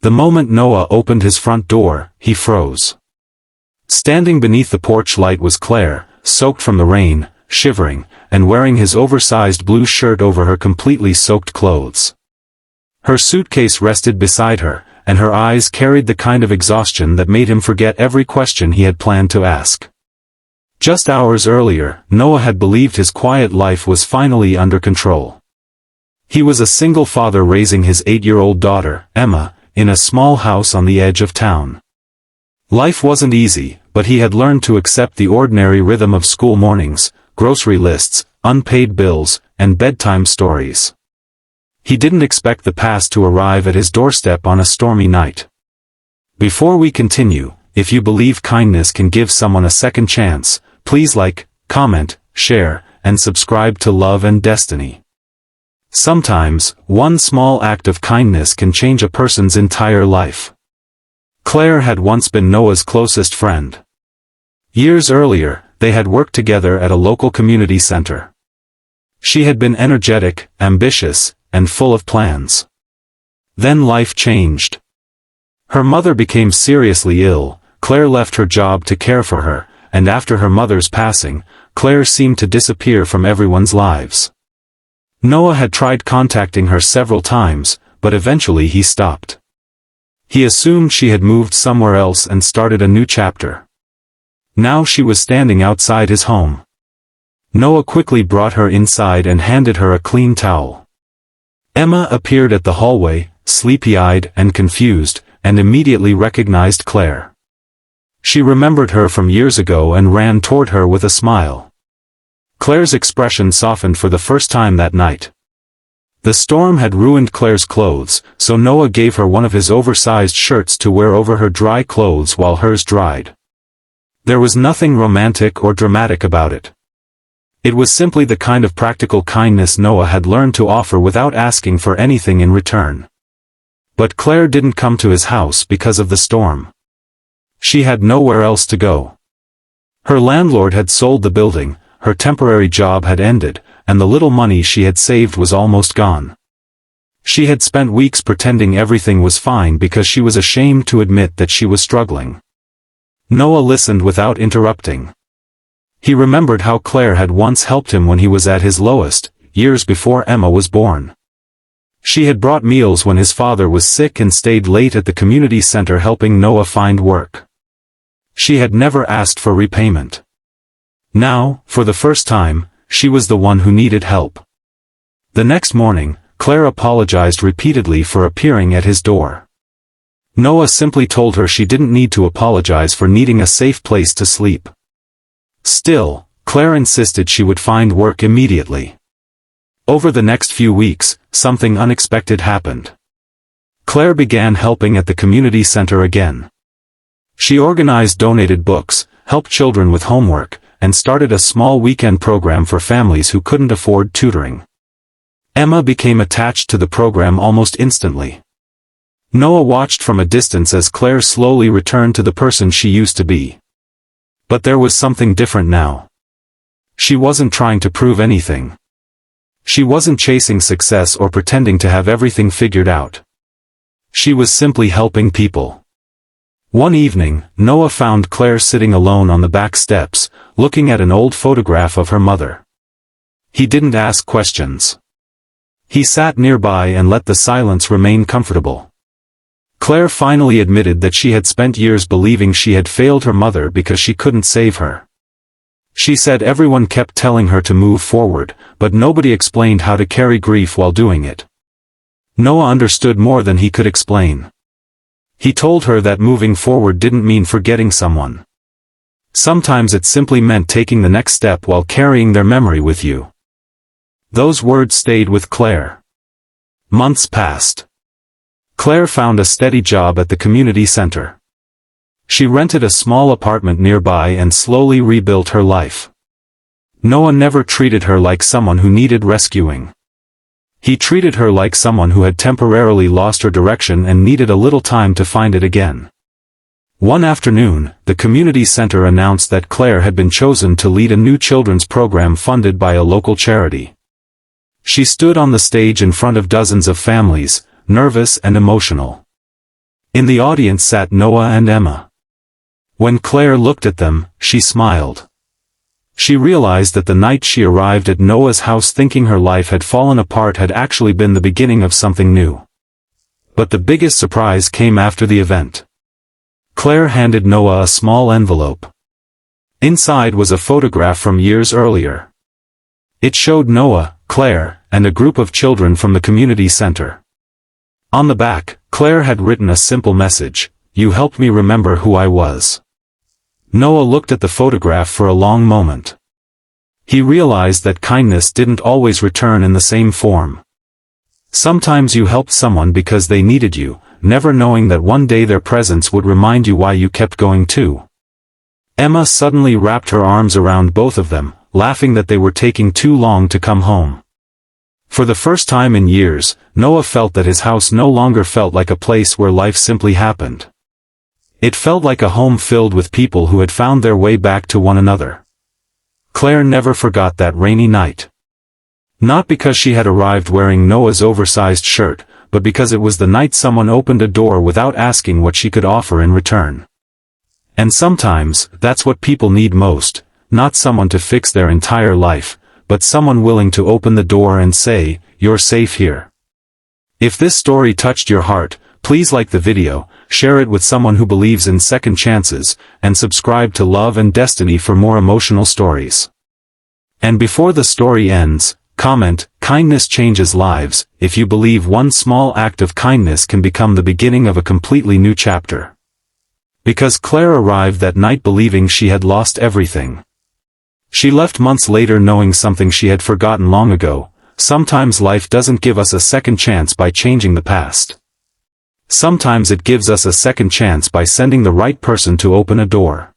The moment Noah opened his front door, he froze. Standing beneath the porch light was Claire, soaked from the rain, shivering, and wearing his oversized blue shirt over her completely soaked clothes. Her suitcase rested beside her, and her eyes carried the kind of exhaustion that made him forget every question he had planned to ask. Just hours earlier, Noah had believed his quiet life was finally under control. He was a single father raising his 8-year-old daughter, Emma, in a small house on the edge of town. Life wasn't easy, but he had learned to accept the ordinary rhythm of school mornings, grocery lists, unpaid bills, and bedtime stories. He didn't expect the past to arrive at his doorstep on a stormy night. Before we continue, if you believe kindness can give someone a second chance, please like, comment, share, and subscribe to Love and Destiny. Sometimes, one small act of kindness can change a person's entire life. Claire had once been Noah's closest friend. Years earlier, they had worked together at a local community center. She had been energetic, ambitious, and full of plans. Then life changed. Her mother became seriously ill, Claire left her job to care for her, and after her mother's passing, Claire seemed to disappear from everyone's lives. Noah had tried contacting her several times, but eventually he stopped. He assumed she had moved somewhere else and started a new chapter. Now she was standing outside his home. Noah quickly brought her inside and handed her a clean towel. Emma appeared at the hallway, sleepy-eyed and confused, and immediately recognized Claire. She remembered her from years ago and ran toward her with a smile. Claire's expression softened for the first time that night. The storm had ruined Claire's clothes, so Noah gave her one of his oversized shirts to wear over her dry clothes while hers dried. There was nothing romantic or dramatic about it. It was simply the kind of practical kindness Noah had learned to offer without asking for anything in return. But Claire didn't come to his house because of the storm. She had nowhere else to go. Her landlord had sold the building, her temporary job had ended, and the little money she had saved was almost gone. She had spent weeks pretending everything was fine because she was ashamed to admit that she was struggling. Noah listened without interrupting. He remembered how Claire had once helped him when he was at his lowest, years before Emma was born. She had brought meals when his father was sick and stayed late at the community center helping Noah find work. She had never asked for repayment. Now, for the first time, she was the one who needed help. The next morning, Claire apologized repeatedly for appearing at his door. Noah simply told her she didn't need to apologize for needing a safe place to sleep. Still, Claire insisted she would find work immediately. Over the next few weeks, something unexpected happened. Claire began helping at the community center again. She organized donated books, helped children with homework, and started a small weekend program for families who couldn't afford tutoring. Emma became attached to the program almost instantly. Noah watched from a distance as Claire slowly returned to the person she used to be. But there was something different now. She wasn't trying to prove anything. She wasn't chasing success or pretending to have everything figured out. She was simply helping people. One evening, Noah found Claire sitting alone on the back steps, looking at an old photograph of her mother. He didn't ask questions. He sat nearby and let the silence remain comfortable. Claire finally admitted that she had spent years believing she had failed her mother because she couldn't save her. She said everyone kept telling her to move forward, but nobody explained how to carry grief while doing it. Noah understood more than he could explain. He told her that moving forward didn't mean forgetting someone. Sometimes it simply meant taking the next step while carrying their memory with you. Those words stayed with Claire. Months passed. Claire found a steady job at the community center. She rented a small apartment nearby and slowly rebuilt her life. Noah never treated her like someone who needed rescuing. He treated her like someone who had temporarily lost her direction and needed a little time to find it again. One afternoon, the community center announced that Claire had been chosen to lead a new children's program funded by a local charity. She stood on the stage in front of dozens of families, nervous and emotional. In the audience sat Noah and Emma. When Claire looked at them, she smiled. She realized that the night she arrived at Noah's house thinking her life had fallen apart had actually been the beginning of something new. But the biggest surprise came after the event. Claire handed Noah a small envelope. Inside was a photograph from years earlier. It showed Noah, Claire, and a group of children from the community center. On the back, Claire had written a simple message: "You helped me remember who I was." Noah looked at the photograph for a long moment. He realized that kindness didn't always return in the same form. Sometimes you helped someone because they needed you, never knowing that one day their presence would remind you why you kept going too. Emma suddenly wrapped her arms around both of them, laughing that they were taking too long to come home. For the first time in years, Noah felt that his house no longer felt like a place where life simply happened. It felt like a home filled with people who had found their way back to one another. Claire never forgot that rainy night. Not because she had arrived wearing Noah's oversized shirt, but because it was the night someone opened a door without asking what she could offer in return. And sometimes, that's what people need most, not someone to fix their entire life, but someone willing to open the door and say, "You're safe here." If this story touched your heart, please like the video, share it with someone who believes in second chances, and subscribe to Love and Destiny for more emotional stories. And before the story ends, comment, "Kindness changes lives," if you believe one small act of kindness can become the beginning of a completely new chapter. Because Claire arrived that night believing she had lost everything. She left months later knowing something she had forgotten long ago: sometimes life doesn't give us a second chance by changing the past. Sometimes it gives us a second chance by sending the right person to open a door.